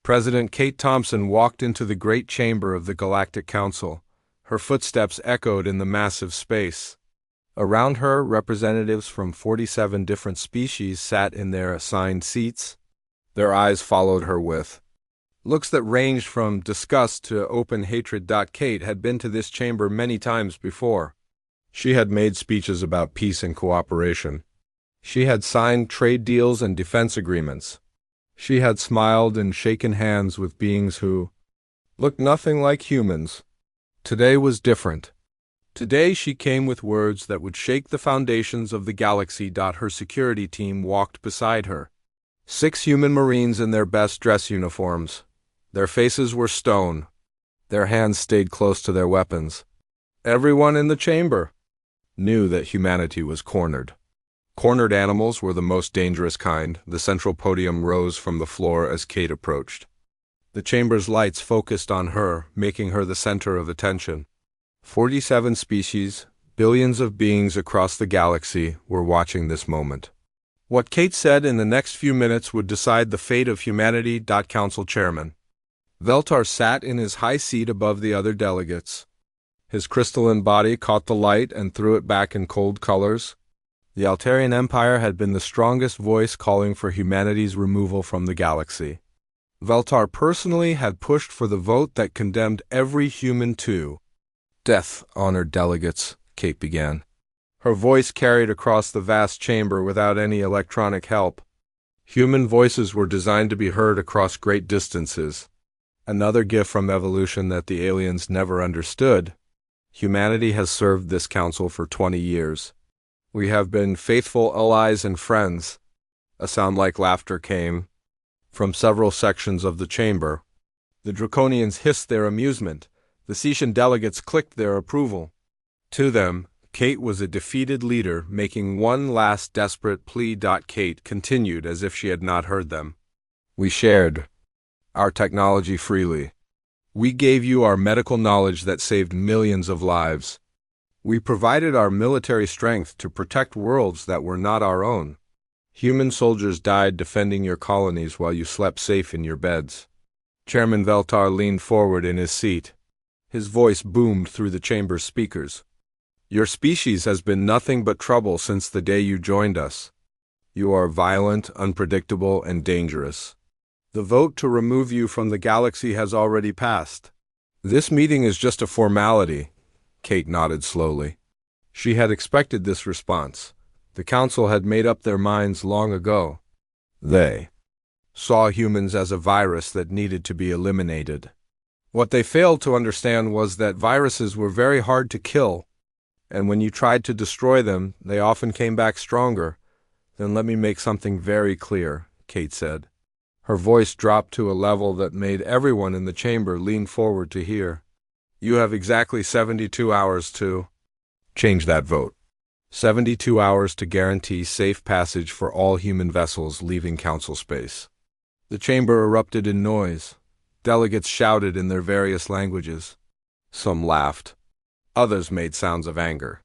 President Kate Thompson walked into the great chamber of the Galactic Council. Her footsteps echoed in the massive space. Around her, representatives from 47 different species sat in their assigned seats. Their eyes followed her with looks that ranged from disgust to open hatred. Kate had been to this chamber many times before. She had made speeches about peace and cooperation. She had signed trade deals and defense agreements. She had smiled and shaken hands with beings who looked nothing like humans. Today was different. Today she came with words that would shake the foundations of the galaxy. Her security team walked beside her. 6 human Marines in their best dress uniforms. Their faces were stone. Their hands stayed close to their weapons. Everyone in the chamber knew that humanity was cornered. Cornered animals were the most dangerous kind. The central podium rose from the floor as Kate approached. The chamber's lights focused on her, making her the center of attention. 47 species, billions of beings across the galaxy were watching this moment. What Kate said in the next few minutes would decide the fate of humanity. Council Chairman Veltar sat in his high seat above the other delegates. His crystalline body caught the light and threw it back in cold colors. The Altarian Empire had been the strongest voice calling for humanity's removal from the galaxy. Veltar personally had pushed for the vote that condemned every human to death. Honored delegates, Kate began. Her voice carried across the vast chamber without any electronic help. Human voices were designed to be heard across great distances. Another gift from evolution that the aliens never understood. Humanity has served this council for 20 years. We have been faithful allies and friends. A sound like laughter came from several sections of the chamber. The Draconians hissed their amusement. The Cetian delegates clicked their approval. To them, Kate was a defeated leader making one last desperate plea. Kate continued as if she had not heard them. We shared our technology freely. We gave you our medical knowledge that saved millions of lives. We provided our military strength to protect worlds that were not our own. Human soldiers died defending your colonies while you slept safe in your beds. Chairman Veltar leaned forward in his seat. His voice boomed through the chamber's speakers. Your species has been nothing but trouble since the day you joined us. You are violent, unpredictable, and dangerous. The vote to remove you from the galaxy has already passed. This meeting is just a formality. Kate nodded slowly. She had expected this response. The council had made up their minds long ago. They saw humans as a virus that needed to be eliminated. What they failed to understand was that viruses were very hard to kill, and when you tried to destroy them, they often came back stronger. Then let me make something very clear, Kate said. Her voice dropped to a level that made everyone in the chamber lean forward to hear. You have exactly 72 hours to change that vote. 72 hours to guarantee safe passage for all human vessels leaving council space. The chamber erupted in noise. Delegates shouted in their various languages. Some laughed. Others made sounds of anger.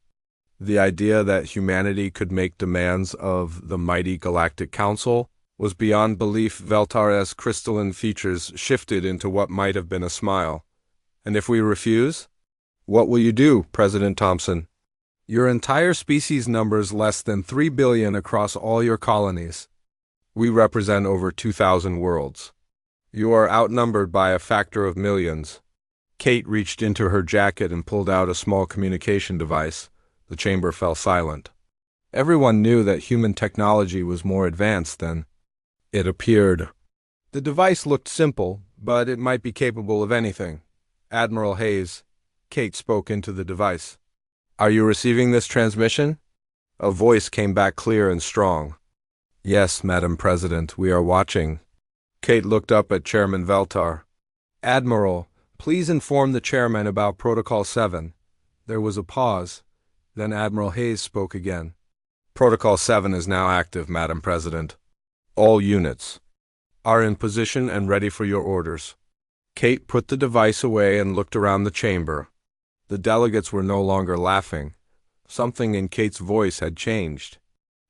The idea that humanity could make demands of the mighty Galactic Council was beyond belief. Veltar's crystalline features shifted into what might have been a smile. And if we refuse? What will you do, President Thompson? Your entire species numbers less than 3 billion across all your colonies. We represent over 2,000 worlds. You are outnumbered by a factor of millions. Kate reached into her jacket and pulled out a small communication device. The chamber fell silent. Everyone knew that human technology was more advanced than it appeared. The device looked simple, but it might be capable of anything. Admiral Hayes, Kate spoke into the device. Are you receiving this transmission? A voice came back clear and strong. Yes, Madam President, we are watching. Kate looked up at Chairman Veltar. Admiral, please inform the chairman about Protocol 7. There was a pause. Then Admiral Hayes spoke again. Protocol 7 is now active, Madam President. All units are in position and ready for your orders. Kate put the device away and looked around the chamber. The delegates were no longer laughing. Something in Kate's voice had changed.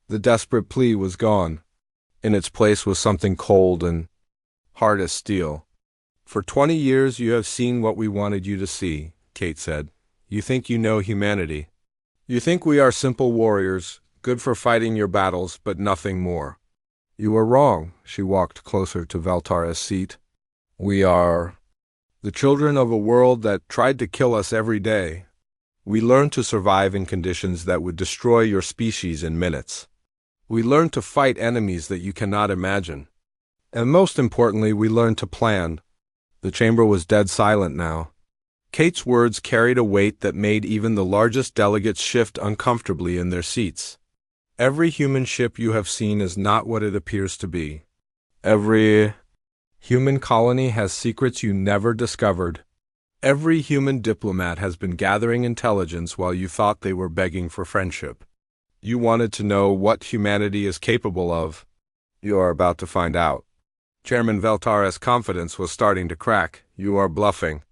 The desperate plea was gone. In its place was something cold and hard as steel. For 20 years you have seen what we wanted you to see, Kate said. You think you know humanity. You think we are simple warriors, good for fighting your battles, but nothing more. You are wrong. She walked closer to Valtara's seat. We are the children of a world that tried to kill us every day. We learned to survive in conditions that would destroy your species in minutes. We learned to fight enemies that you cannot imagine. And most importantly, we learned to plan. The chamber was dead silent now. Kate's words carried a weight that made even the largest delegates shift uncomfortably in their seats. Every human ship you have seen is not what it appears to be. Every human colony has secrets you never discovered. Every human diplomat has been gathering intelligence while you thought they were begging for friendship. You wanted to know what humanity is capable of. You are about to find out. Chairman Valtara's confidence was starting to crack. You are bluffing.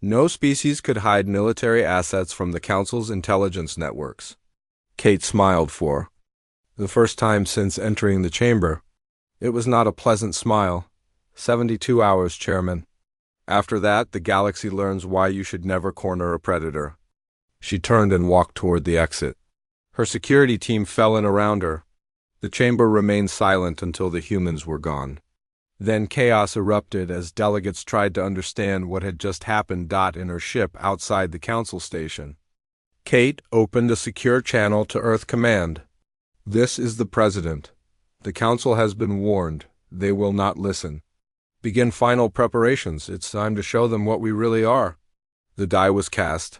No species could hide military assets from the Council's intelligence networks. Kate smiled for the first time since entering the chamber. It was not a pleasant smile. 72 hours, Chairman. After that, the galaxy learns why you should never corner a predator. She turned and walked toward the exit. Her security team fell in around her. The chamber remained silent until the humans were gone. Then chaos erupted as delegates tried to understand what had just happened. In her ship outside the council station, Kate opened a secure channel to Earth Command. This is the President. The council has been warned. They will not listen. Begin final preparations. It's time to show them what we really are. The die was cast.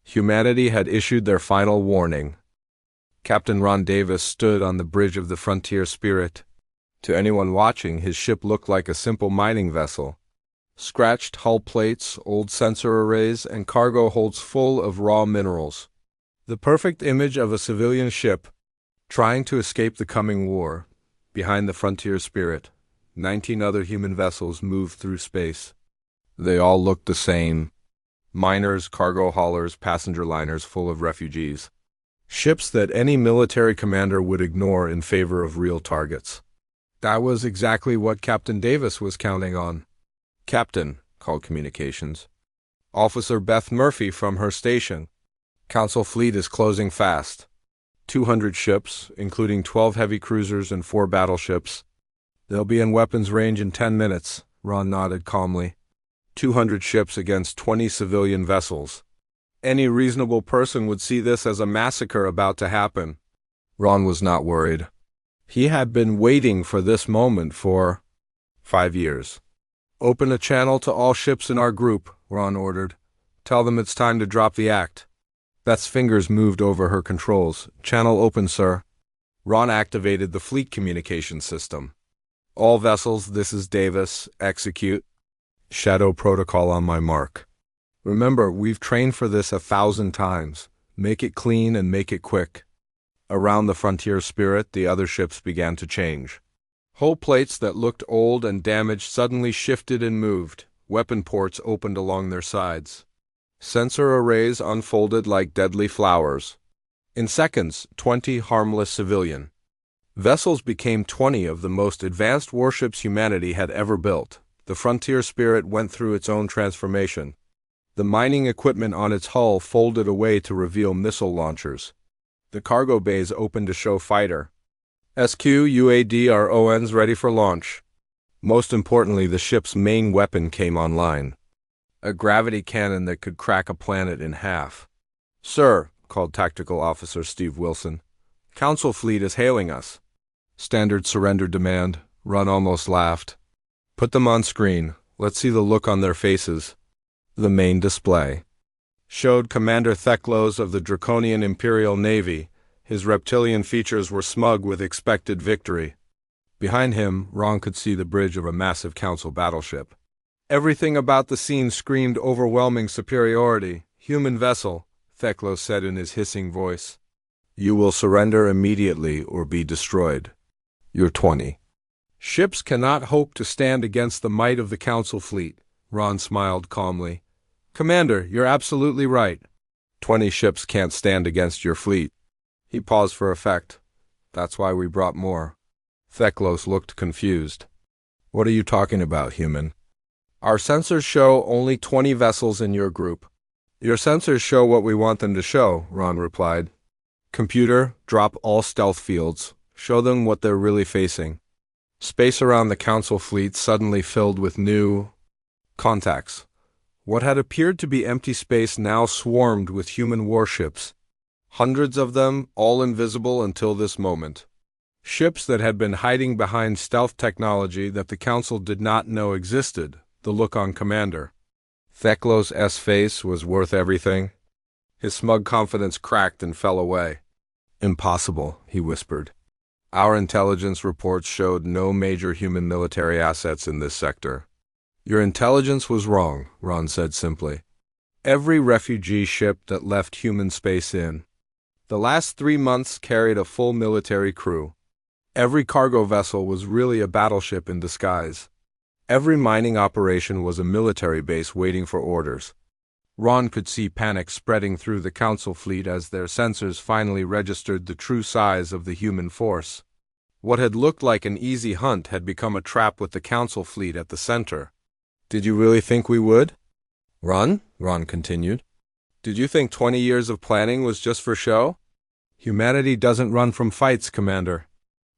Humanity had issued their final warning. Captain Ron Davis stood on the bridge of the Frontier Spirit. To anyone watching, his ship looked like a simple mining vessel. Scratched hull plates, old sensor arrays, and cargo holds full of raw minerals. The perfect image of a civilian ship trying to escape the coming war. Behind the Frontier Spirit, 19 other human vessels moved through space. They all looked the same. Miners, cargo haulers, passenger liners full of refugees. Ships that any military commander would ignore in favor of real targets. That was exactly what Captain Davis was counting on. Captain, called communications. Officer Beth Murphy from her station. Council fleet is closing fast. 200 ships, including 12 heavy cruisers and 4 battleships. They'll be in weapons range in 10 minutes, Ron nodded calmly. 200 ships against 20 civilian vessels. Any reasonable person would see this as a massacre about to happen. Ron was not worried. He had been waiting for this moment for 5 years. Open a channel to all ships in our group, Ron ordered. Tell them it's time to drop the act. Beth's fingers moved over her controls. Channel open, sir. Ron activated the fleet communication system. All vessels, this is Davis. Execute. Shadow protocol on my mark. Remember, we've trained for this 1,000 times. Make it clean and make it quick. Around the Frontier Spirit, the other ships began to change. Hull plates that looked old and damaged suddenly shifted and moved. Weapon ports opened along their sides. Sensor arrays unfolded like deadly flowers. In seconds, 20 harmless civilian vessels became 20 of the most advanced warships humanity had ever built. The Frontier Spirit went through its own transformation. The mining equipment on its hull folded away to reveal missile launchers. The cargo bays opened to show fighter. SQ UAD RONs ready for launch. Most importantly, the ship's main weapon came online. A gravity cannon that could crack a planet in half. Sir, called Tactical Officer Steve Wilson. Council fleet is hailing us. Standard surrender demand. Ron almost laughed. Put them on screen. Let's see the look on their faces. The main display showed Commander Theklos of the Draconian Imperial Navy. His reptilian features were smug with expected victory. Behind him, Ron could see the bridge of a massive council battleship. Everything about the scene screamed overwhelming superiority. Human vessel, Theklos said in his hissing voice. You will surrender immediately or be destroyed. You're 20. Ships cannot hope to stand against the might of the council fleet, Ron smiled calmly. Commander, you're absolutely right. 20 ships can't stand against your fleet. He paused for effect. That's why we brought more. Theklos looked confused. What are you talking about, human? Our sensors show only 20 vessels in your group. Your sensors show what we want them to show, Ron replied. Computer, drop all stealth fields. Show them what they're really facing. Space around the Council fleet suddenly filled with new contacts. What had appeared to be empty space now swarmed with human warships. Hundreds of them, all invisible until this moment. Ships that had been hiding behind stealth technology that the Council did not know existed, the look on Commander. Theklos' face was worth everything. His smug confidence cracked and fell away. Impossible, he whispered. Our intelligence reports showed no major human military assets in this sector. Your intelligence was wrong, Ron said simply. Every refugee ship that left human space in the last 3 months carried a full military crew. Every cargo vessel was really a battleship in disguise. Every mining operation was a military base waiting for orders. Ron could see panic spreading through the Council fleet as their sensors finally registered the true size of the human force. What had looked like an easy hunt had become a trap with the Council fleet at the center. Did you really think we would? Ron continued. Did you think 20 years of planning was just for show? Humanity doesn't run from fights, Commander.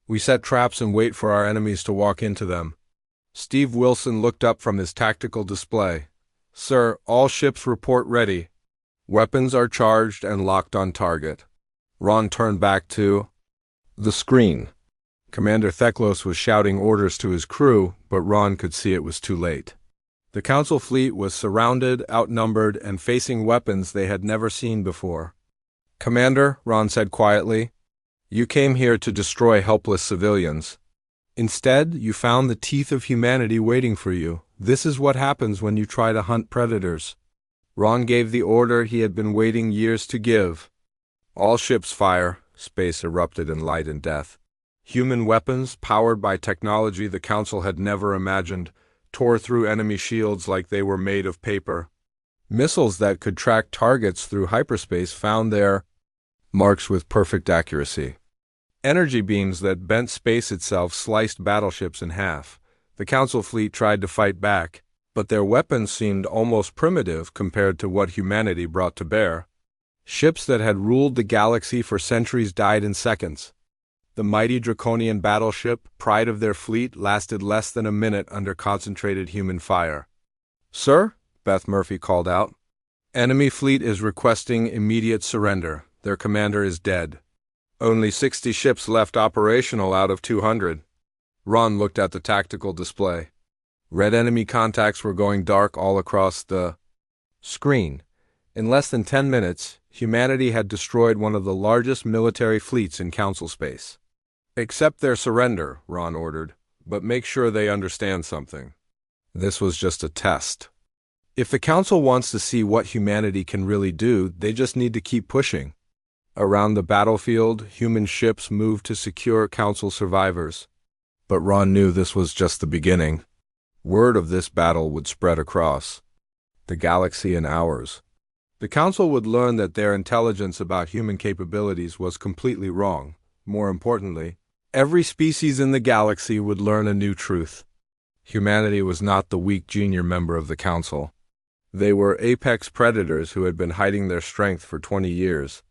We set traps and wait for our enemies to walk into them. Steve Wilson looked up from his tactical display. Sir, all ships report ready. Weapons are charged and locked on target. Ron turned back to the screen. Commander Theklos was shouting orders to his crew, but Ron could see it was too late. The Council fleet was surrounded, outnumbered, and facing weapons they had never seen before. Commander, Ron said quietly, you came here to destroy helpless civilians. Instead, you found the teeth of humanity waiting for you. This is what happens when you try to hunt predators. Ron gave the order he had been waiting years to give. All ships fire. Space erupted in light and death. Human weapons, powered by technology the Council had never imagined, tore through enemy shields like they were made of paper. Missiles that could track targets through hyperspace found their marks with perfect accuracy. Energy beams that bent space itself sliced battleships in half. The Council fleet tried to fight back, but their weapons seemed almost primitive compared to what humanity brought to bear. Ships that had ruled the galaxy for centuries died in seconds. The mighty Draconian battleship, pride of their fleet, lasted less than a minute under concentrated human fire. Sir, Beth Murphy called out. Enemy fleet is requesting immediate surrender. Their commander is dead. Only 60 ships left operational out of 200. Ron looked at the tactical display. Red enemy contacts were going dark all across the screen. In less than 10 minutes, humanity had destroyed one of the largest military fleets in Council space. Accept their surrender, Ron ordered, but make sure they understand something. This was just a test. If the Council wants to see what humanity can really do, they just need to keep pushing. Around the battlefield, human ships moved to secure Council survivors. But Ron knew this was just the beginning. Word of this battle would spread across the galaxy in hours. The Council would learn that their intelligence about human capabilities was completely wrong. More importantly, every species in the galaxy would learn a new truth. Humanity was not the weak junior member of the Council. They were apex predators who had been hiding their strength for 20 years.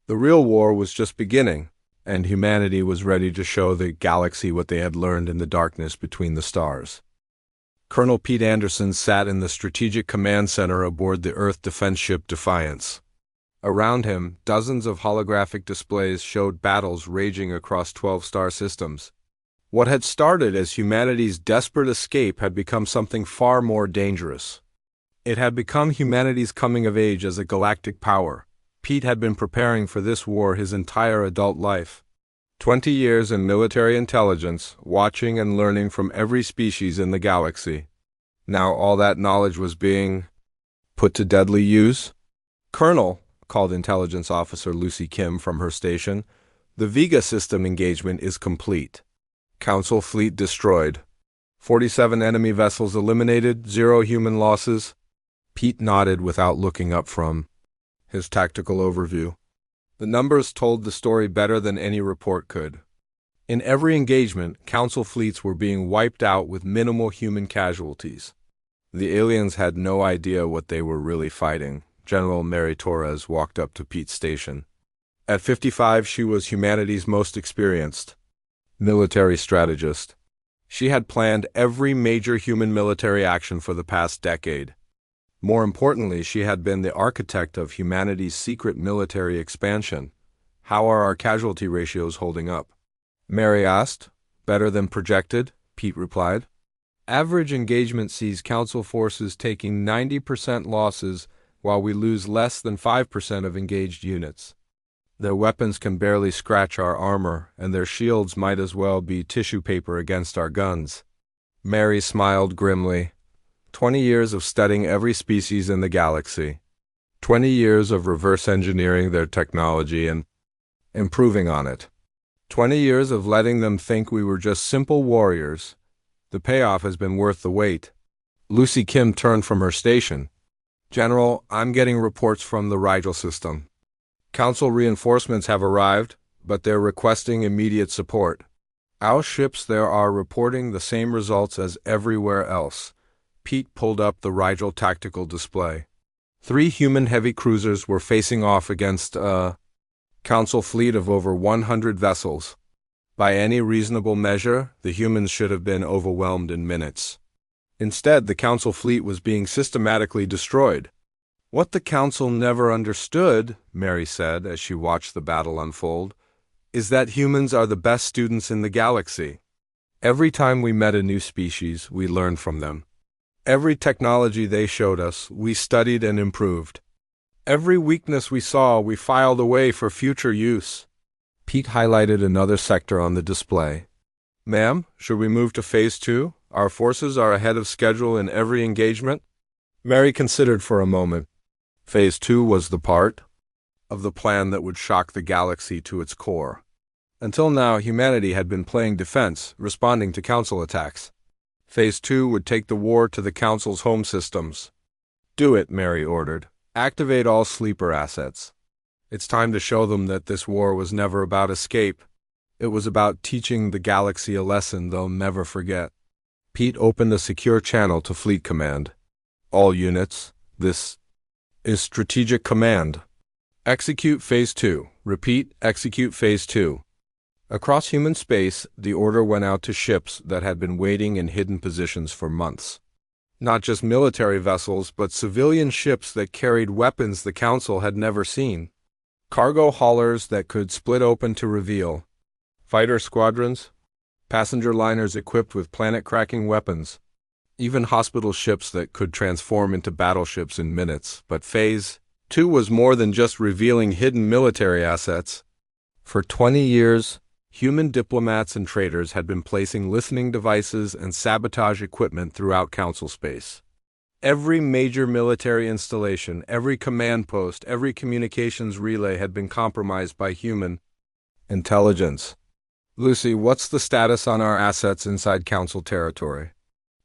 The real war was just beginning, and humanity was ready to show the galaxy what they had learned in the darkness between the stars. Colonel Pete Anderson sat in the Strategic Command Center aboard the Earth defense ship Defiance. Around him, dozens of holographic displays showed battles raging across 12 star systems. What had started as humanity's desperate escape had become something far more dangerous. It had become humanity's coming of age as a galactic power. Pete had been preparing for this war his entire adult life. 20 years in military intelligence, watching and learning from every species in the galaxy. Now all that knowledge was being put to deadly use. Colonel, called Intelligence Officer Lucy Kim from her station, the Vega system engagement is complete. Council fleet destroyed. 47 enemy vessels eliminated, 0 human losses. Pete nodded without looking up from his tactical overview. The numbers told the story better than any report could. In every engagement, Council fleets were being wiped out with minimal human casualties. The aliens had no idea what they were really fighting. General Mary Torres walked up to Pete's station. At 55, she was humanity's most experienced military strategist. She had planned every major human military action for the past decade. More importantly, she had been the architect of humanity's secret military expansion. How are our casualty ratios holding up? Mary asked. Better than projected, Pete replied. Average engagement sees Council forces taking 90% losses while we lose less than 5% of engaged units. Their weapons can barely scratch our armor, and their shields might as well be tissue paper against our guns. Mary smiled grimly. 20 years of studying every species in the galaxy. 20 years of reverse engineering their technology and improving on it. 20 years of letting them think we were just simple warriors. The payoff has been worth the wait. Lucy Kim turned from her station. General, I'm getting reports from the Rigel system. Council reinforcements have arrived, but they're requesting immediate support. Our ships there are reporting the same results as everywhere else. Pete pulled up the Rigel tactical display. 3 human heavy cruisers were facing off against a Council fleet of over 100 vessels. By any reasonable measure, the humans should have been overwhelmed in minutes. Instead, the Council fleet was being systematically destroyed. What the Council never understood, Mary said as she watched the battle unfold, is that humans are the best students in the galaxy. Every time we met a new species, we learned from them. Every technology they showed us, we studied and improved. Every weakness we saw, we filed away for future use. Pete highlighted another sector on the display. Ma'am, should we move to Phase 2? Our forces are ahead of schedule in every engagement. Mary considered for a moment. Phase 2 was the part of the plan that would shock the galaxy to its core. Until now, humanity had been playing defense, responding to Council attacks. Phase 2 would take the war to the Council's home systems. Do it, Mary ordered. Activate all sleeper assets. It's time to show them that this war was never about escape. It was about teaching the galaxy a lesson they'll never forget. Pete opened a secure channel to Fleet Command. All units, this is Strategic Command. Execute Phase 2. Repeat, execute Phase 2. Across human space, the order went out to ships that had been waiting in hidden positions for months. Not just military vessels, but civilian ships that carried weapons the Council had never seen. Cargo haulers that could split open to reveal. Fighter squadrons. Passenger liners equipped with planet-cracking weapons. Even hospital ships that could transform into battleships in minutes. But Phase 2 was more than just revealing hidden military assets. For 20 years, human diplomats and traders had been placing listening devices and sabotage equipment throughout Council space. Every major military installation, every command post, every communications relay had been compromised by human intelligence. Lucy, what's the status on our assets inside Council territory?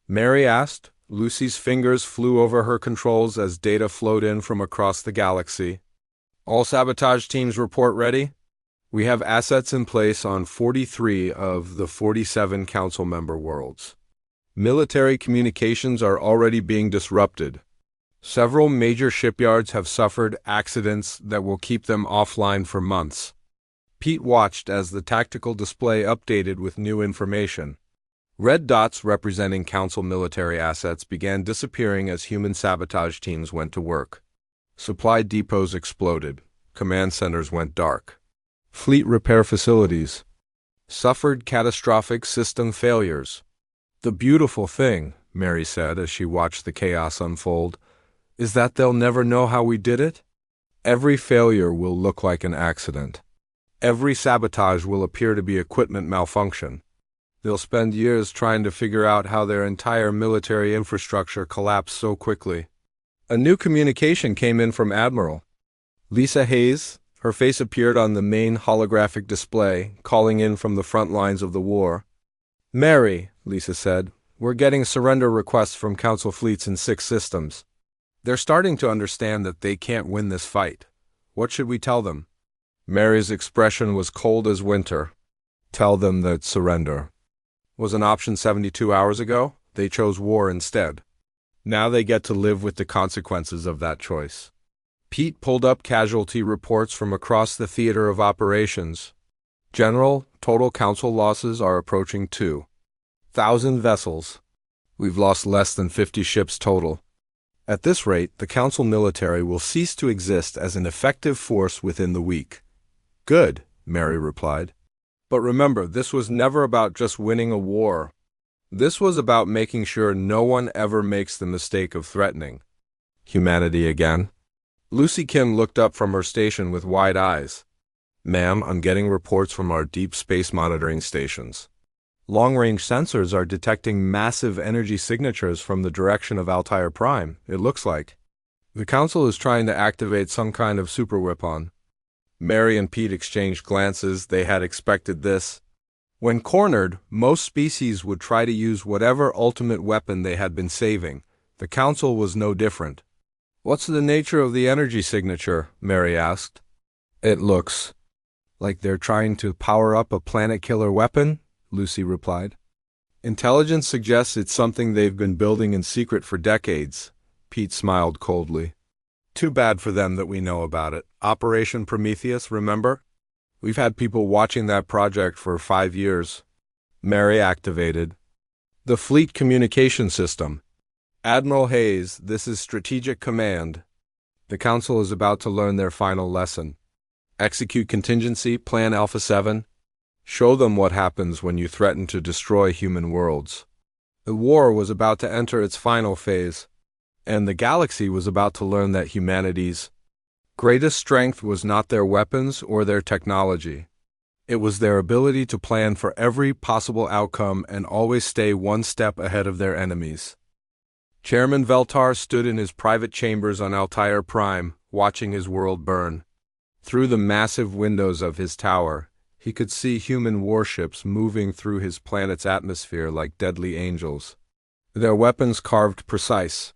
Mary asked. Lucy's fingers flew over her controls as data flowed in from across the galaxy. All sabotage teams report ready? We have assets in place on 43 of the 47 Council member worlds. Military communications are already being disrupted. Several major shipyards have suffered accidents that will keep them offline for months. Pete watched as the tactical display updated with new information. Red dots representing Council military assets began disappearing as human sabotage teams went to work. Supply depots exploded. Command centers went dark. Fleet repair facilities suffered catastrophic system failures. The beautiful thing, Mary said as she watched the chaos unfold, is that they'll never know how we did it. Every failure will look like an accident. Every sabotage will appear to be equipment malfunction. They'll spend years trying to figure out how their entire military infrastructure collapsed so quickly. A new communication came in from Admiral Lisa Hayes. Her face appeared on the main holographic display, calling in from the front lines of the war. Mary, Lisa said, we're getting surrender requests from Council fleets in 6 systems. They're starting to understand that they can't win this fight. What should we tell them? Mary's expression was cold as winter. Tell them that surrender was an option 72 hours ago. They chose war instead. Now they get to live with the consequences of that choice. Pete pulled up casualty reports from across the theater of operations. General, total council losses are approaching 2,000 vessels. We've lost less than 50 ships total. At this rate, the council military will cease to exist as an effective force within the week. Good, Mary replied. But remember, this was never about just winning a war. This was about making sure no one ever makes the mistake of threatening humanity again. Lucy Kim looked up from her station with wide eyes. Ma'am, I'm getting reports from our deep space monitoring stations. Long-range sensors are detecting massive energy signatures from the direction of Altair Prime, it looks like. The Council is trying to activate some kind of superweapon. Mary and Pete exchanged glances. They had expected this. When cornered, most species would try to use whatever ultimate weapon they had been saving. The Council was no different. What's the nature of the energy signature? Mary asked. It looks like they're trying to power up a planet-killer weapon, Lucy replied. Intelligence suggests it's something they've been building in secret for decades. Pete smiled coldly. Too bad for them that we know about it. Operation Prometheus, remember? We've had people watching that project for 5 years. Mary activated the Fleet Communication System. Admiral Hayes, this is Strategic Command. The Council is about to learn their final lesson. Execute contingency, Plan Alpha 7. Show them what happens when you threaten to destroy human worlds. The war was about to enter its final phase, and the galaxy was about to learn that humanity's greatest strength was not their weapons or their technology. It was their ability to plan for every possible outcome and always stay one step ahead of their enemies. Chairman Veltar stood in his private chambers on Altair Prime, watching his world burn. Through the massive windows of his tower, he could see human warships moving through his planet's atmosphere like deadly angels. Their weapons carved precise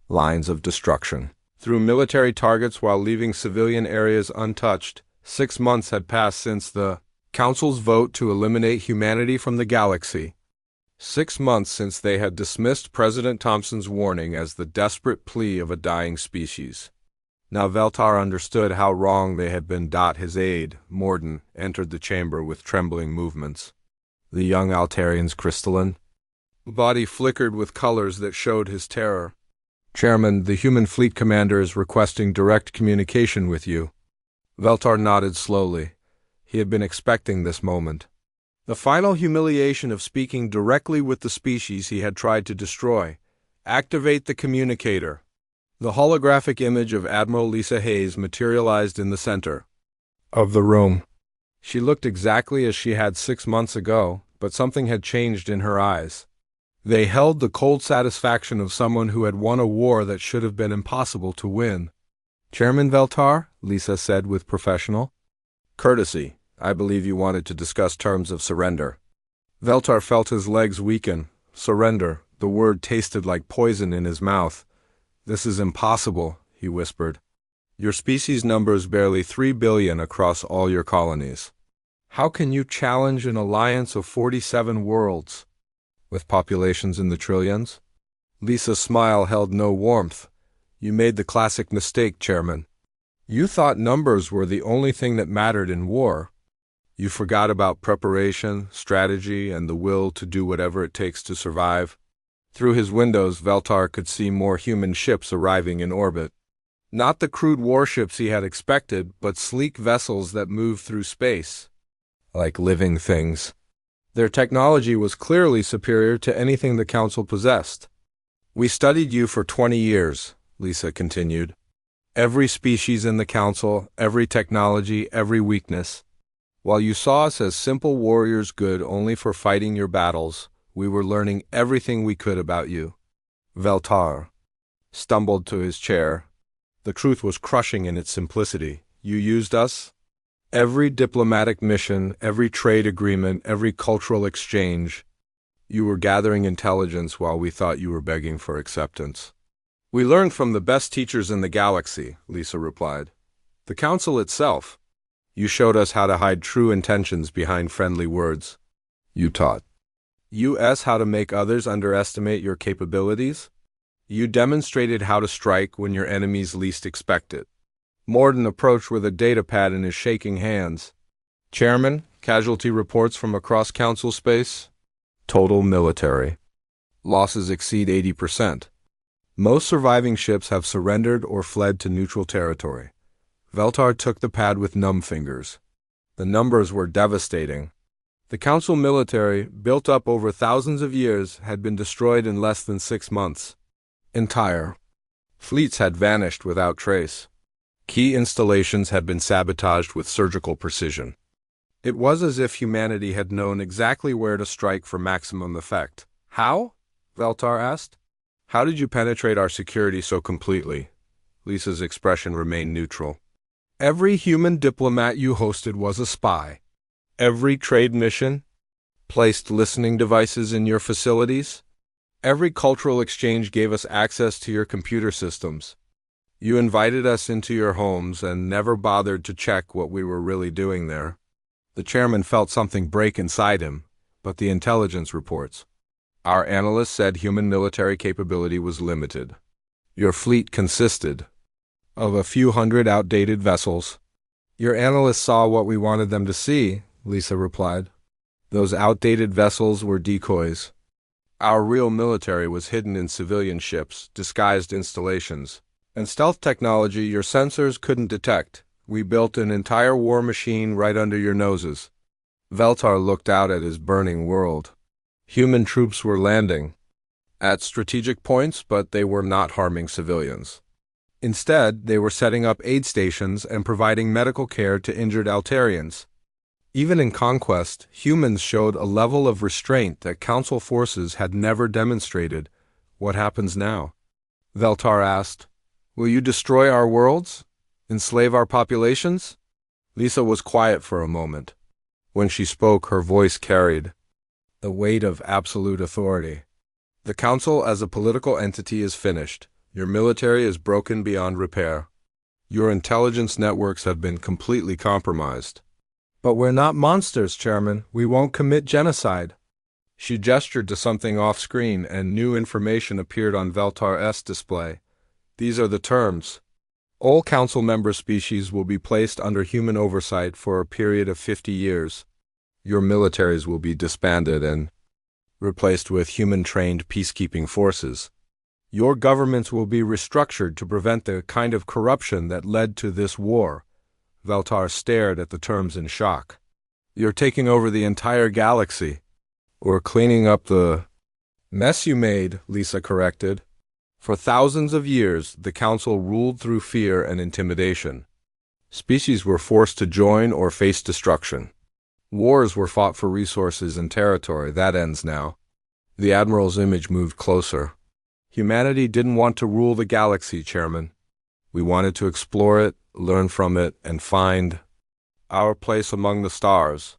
lines of destruction through military targets while leaving civilian areas untouched. 6 months had passed since the Council's vote to eliminate humanity from the galaxy. 6 months since they had dismissed President Thompson's warning as the desperate plea of a dying species. Now Veltar understood how wrong they had been. His aide, Morden, entered the chamber with trembling movements. The young Altarian's crystalline body flickered with colors that showed his terror. Chairman, the human fleet commander is requesting direct communication with you. Veltar nodded slowly. He had been expecting this moment. The final humiliation of speaking directly with the species he had tried to destroy. Activate the communicator. The holographic image of Admiral Lisa Hayes materialized in the center of the room. She looked exactly as she had 6 months ago, but something had changed in her eyes. They held the cold satisfaction of someone who had won a war that should have been impossible to win. Chairman Veltar, Lisa said with professional courtesy, I believe you wanted to discuss terms of surrender. Veltar felt his legs weaken. Surrender. The word tasted like poison in his mouth. This is impossible, he whispered. Your species numbers barely 3 billion across all your colonies. How can you challenge an alliance of 47 worlds, with populations in the trillions? Lisa's smile held no warmth. You made the classic mistake, Chairman. You thought numbers were the only thing that mattered in war. You forgot about preparation, strategy, and the will to do whatever it takes to survive. Through his windows, Veltar could see more human ships arriving in orbit. Not the crude warships he had expected, but sleek vessels that moved through space like living things. Their technology was clearly superior to anything the Council possessed. We studied you for 20 years, Lisa continued. Every species in the Council, every technology, every weakness. While you saw us as simple warriors good only for fighting your battles, we were learning everything we could about you. Veltar stumbled to his chair. The truth was crushing in its simplicity. You used us. Every diplomatic mission, every trade agreement, every cultural exchange. You were gathering intelligence while we thought you were begging for acceptance. We learned from the best teachers in the galaxy, Lisa replied. The Council itself. You showed us how to hide true intentions behind friendly words. You taught us how to make others underestimate your capabilities. You demonstrated how to strike when your enemies least expect it. Morden approached with a datapad in his shaking hands. Chairman, casualty reports from across Council space. Total military. Losses exceed 80%. Most surviving ships have surrendered or fled to neutral territory. Veltar took the pad with numb fingers. The numbers were devastating. The Council military, built up over thousands of years, had been destroyed in less than 6 months. Entire fleets had vanished without trace. Key installations had been sabotaged with surgical precision. It was as if humanity had known exactly where to strike for maximum effect. How? Veltar asked. How did you penetrate our security so completely? Lisa's expression remained neutral. Every human diplomat you hosted was a spy. Every trade mission placed listening devices in your facilities. Every cultural exchange gave us access to your computer systems. You invited us into your homes and never bothered to check what we were really doing there. The chairman felt something break inside him, but the intelligence reports. Our analysts said human military capability was limited. Your fleet consisted of a few hundred outdated vessels. Your analysts saw what we wanted them to see, Lisa replied. Those outdated vessels were decoys. Our real military was hidden in civilian ships, disguised installations, and stealth technology your sensors couldn't detect. We built an entire war machine right under your noses. Veltar looked out at his burning world. Human troops were landing at strategic points, but they were not harming civilians. Instead, they were setting up aid stations and providing medical care to injured Altarians. Even in conquest, humans showed a level of restraint that Council forces had never demonstrated. What happens now? Veltar asked. Will you destroy our worlds? Enslave our populations? Lisa was quiet for a moment. When she spoke, her voice carried the weight of absolute authority. The Council as a political entity is finished. Your military is broken beyond repair. Your intelligence networks have been completely compromised. But we're not monsters, Chairman. We won't commit genocide. She gestured to something off-screen, and new information appeared on Veltar's display. These are the terms. All Council member species will be placed under human oversight for a period of 50 years. Your militaries will be disbanded and replaced with human-trained peacekeeping forces. Your governments will be restructured to prevent the kind of corruption that led to this war. Veltar stared at the terms in shock. You're taking over the entire galaxy. Or cleaning up the mess you made, Lisa corrected. For thousands of years, the Council ruled through fear and intimidation. Species were forced to join or face destruction. Wars were fought for resources and territory. That ends now. The Admiral's image moved closer. Humanity didn't want to rule the galaxy, Chairman. We wanted to explore it, learn from it, and find our place among the stars.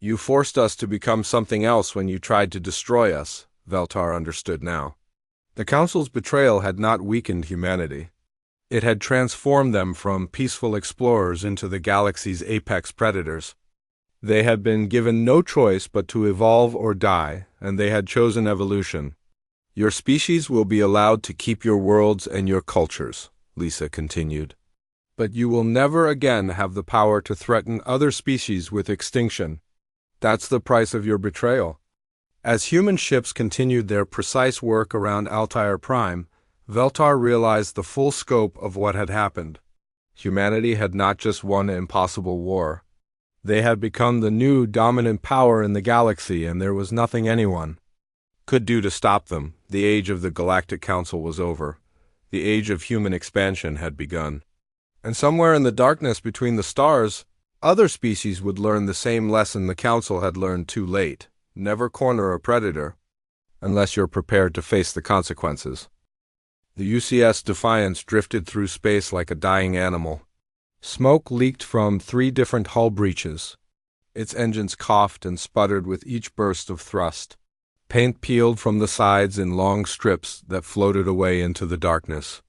You forced us to become something else when you tried to destroy us, Veltar understood now. The Council's betrayal had not weakened humanity. It had transformed them from peaceful explorers into the galaxy's apex predators. They had been given no choice but to evolve or die, and they had chosen evolution. Your species will be allowed to keep your worlds and your cultures, Lisa continued. But you will never again have the power to threaten other species with extinction. That's the price of your betrayal. As human ships continued their precise work around Altair Prime, Veltar realized the full scope of what had happened. Humanity had not just won an impossible war. They had become the new dominant power in the galaxy, and there was nothing anyone could do to stop them. The age of the Galactic Council was over. The age of human expansion had begun. And somewhere in the darkness between the stars, other species would learn the same lesson the Council had learned too late. Never corner a predator, unless you're prepared to face the consequences. The UCS Defiance drifted through space like a dying animal. Smoke leaked from 3 different hull breaches. Its engines coughed and sputtered with each burst of thrust. Paint peeled from the sides in long strips that floated away into the darkness.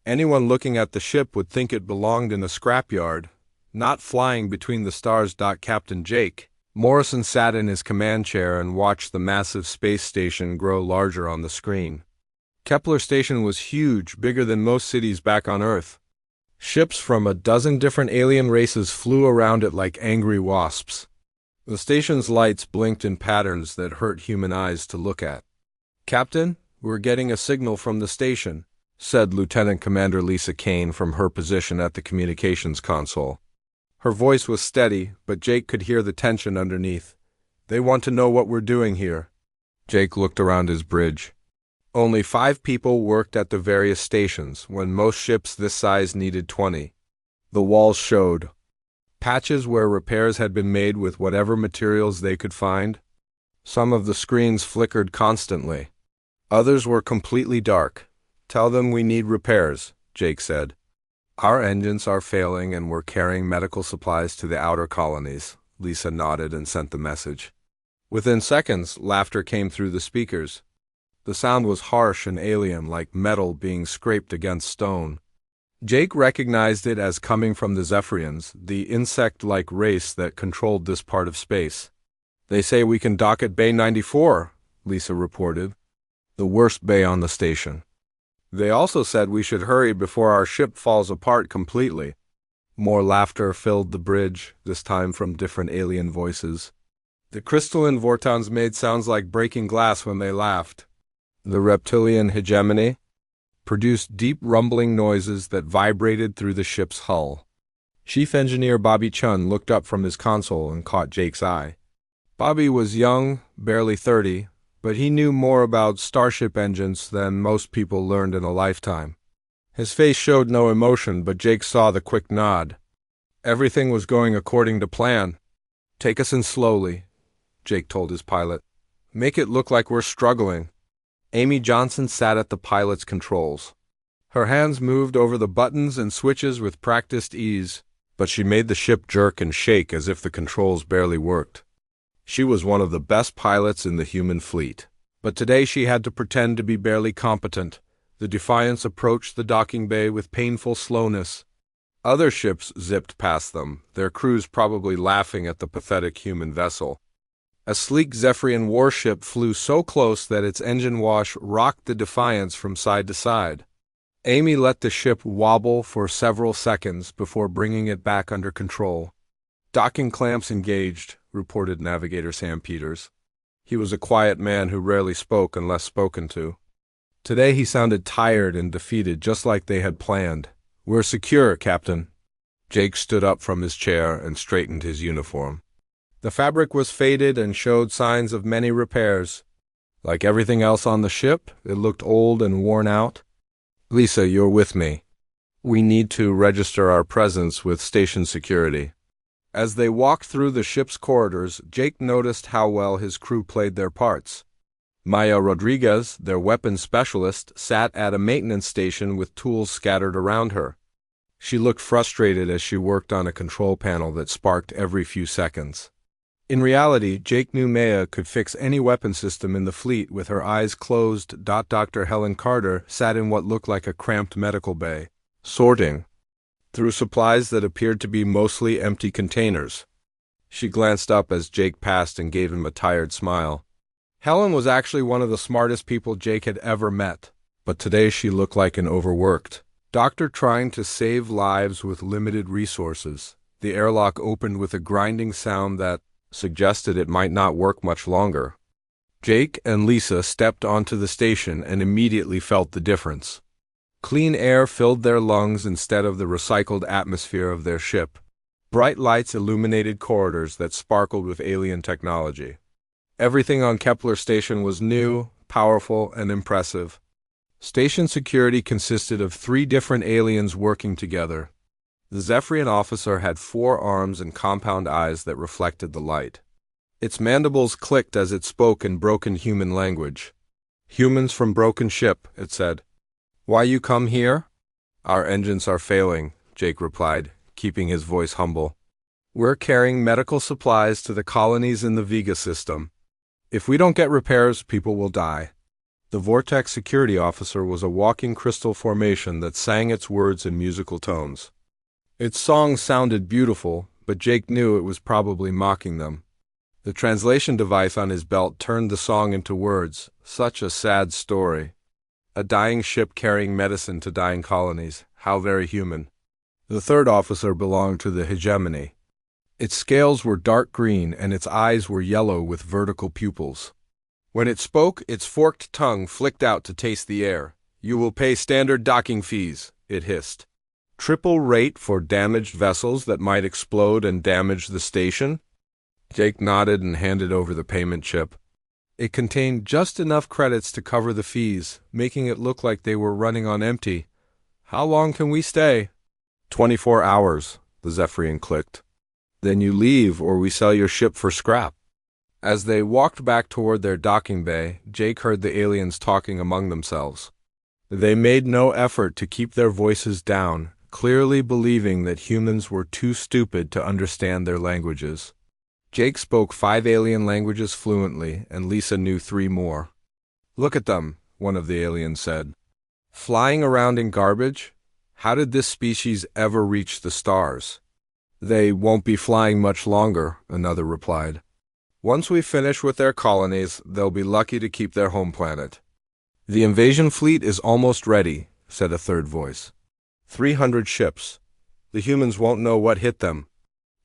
Anyone looking at the ship would think it belonged in a scrapyard. not flying between the stars. Captain Jake Morrison sat in his command chair and watched the massive space station grow larger on the screen. Kepler Station was huge, bigger than most cities back on Earth. Ships from a dozen different alien races flew around it like angry wasps. The station's lights blinked in patterns that hurt human eyes to look at. "Captain, we're getting a signal from the station," said Lieutenant Commander Lisa Kane from her position at the communications console. Her voice was steady, but Jake could hear the tension underneath. "They want to know what we're doing here." Jake looked around his bridge. Only 5 people worked at the various stations, when most ships this size needed 20. The walls showed patches where repairs had been made with whatever materials they could find. Some of the screens flickered constantly. Others were completely dark. "Tell them we need repairs," Jake said. "Our engines are failing and we're carrying medical supplies to the outer colonies." Lisa nodded and sent the message. Within seconds, laughter came through the speakers. The sound was harsh and alien, like metal being scraped against stone. Jake recognized it as coming from the Zephyrians, the insect-like race that controlled this part of space. "They say we can dock at Bay 94, Lisa reported, the worst bay on the station. "They also said we should hurry before our ship falls apart completely." More laughter filled the bridge, this time from different alien voices. The crystalline Vortons made sounds like breaking glass when they laughed. The reptilian hegemony produced deep rumbling noises that vibrated through the ship's hull. Chief Engineer Bobby Chun looked up from his console and caught Jake's eye. Bobby was young, barely 30, but he knew more about starship engines than most people learned in a lifetime. His face showed no emotion, but Jake saw the quick nod. Everything was going according to plan. "Take us in slowly," Jake told his pilot. "Make it look like we're struggling." Amy Johnson sat at the pilot's controls. Her hands moved over the buttons and switches with practiced ease, but she made the ship jerk and shake as if the controls barely worked. She was one of the best pilots in the human fleet, but today she had to pretend to be barely competent. The Defiance approached the docking bay with painful slowness. Other ships zipped past them, their crews probably laughing at the pathetic human vessel. A sleek Zephyrian warship flew so close that its engine wash rocked the Defiance from side to side. Amy let the ship wobble for several seconds before bringing it back under control. "Docking clamps engaged," reported Navigator Sam Peters. He was a quiet man who rarely spoke unless spoken to. Today he sounded tired and defeated, just like they had planned. "We're secure, Captain." Jake stood up from his chair and straightened his uniform. The fabric was faded and showed signs of many repairs. Like everything else on the ship, it looked old and worn out. "Lisa, you're with me. We need to register our presence with station security." As they walked through the ship's corridors, Jake noticed how well his crew played their parts. Maya Rodriguez, their weapons specialist, sat at a maintenance station with tools scattered around her. She looked frustrated as she worked on a control panel that sparked every few seconds. In reality, Jake knew Maya could fix any weapon system in the fleet with her eyes closed. Dr. Helen Carter sat in what looked like a cramped medical bay, sorting through supplies that appeared to be mostly empty containers. She glanced up as Jake passed and gave him a tired smile. Helen was actually one of the smartest people Jake had ever met, but today she looked like an overworked doctor trying to save lives with limited resources. The airlock opened with a grinding sound that suggested it might not work much longer. Jake and Lisa stepped onto the station and immediately felt the difference. Clean air filled their lungs instead of the recycled atmosphere of their ship. Bright lights illuminated corridors that sparkled with alien technology. Everything on Kepler Station was new, powerful, and impressive. Station security consisted of 3 different aliens working together. The Zephyrian officer had 4 arms and compound eyes that reflected the light. Its mandibles clicked as it spoke in broken human language. "Humans from broken ship," it said. "Why you come here?" "Our engines are failing," Jake replied, keeping his voice humble. "We're carrying medical supplies to the colonies in the Vega system. If we don't get repairs, people will die." The Vortex security officer was a walking crystal formation that sang its words in musical tones. Its song sounded beautiful, but Jake knew it was probably mocking them. The translation device on his belt turned the song into words. Such a sad story. A dying ship carrying medicine to dying colonies. How very human. The third officer belonged to the hegemony. Its scales were dark green and its eyes were yellow with vertical pupils. When it spoke, its forked tongue flicked out to taste the air. You will pay standard docking fees, it hissed. Triple rate for damaged vessels that might explode and damage the station? Jake nodded and handed over the payment chip. It contained just enough credits to cover the fees, making it look like they were running on empty. How long can we stay? 24 hours, the Zephyrian clicked. Then you leave or we sell your ship for scrap. As they walked back toward their docking bay, Jake heard the aliens talking among themselves. They made no effort to keep their voices down, clearly believing that humans were too stupid to understand their languages. Jake spoke 5 alien languages fluently, and Lisa knew 3 more. Look at them, one of the aliens said. Flying around in garbage? How did this species ever reach the stars? They won't be flying much longer, another replied. Once we finish with their colonies, they'll be lucky to keep their home planet. The invasion fleet is almost ready, said a third voice. 300 ships. The humans won't know what hit them.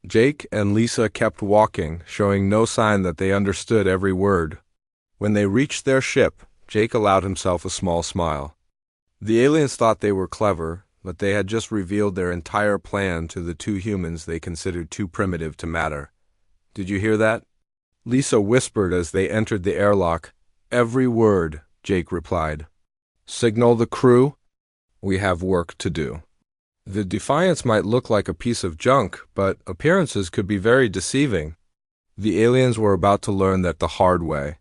Jake and Lisa kept walking, showing no sign that they understood every word. When they reached their ship, Jake allowed himself a small smile. The aliens thought they were clever, but they had just revealed their entire plan to the 2 humans they considered too primitive to matter. Did you hear that? Lisa whispered as they entered the airlock. Every word, Jake replied. Signal the crew? We have work to do. The Defiance might look like a piece of junk, but appearances could be very deceiving. The aliens were about to learn that the hard way.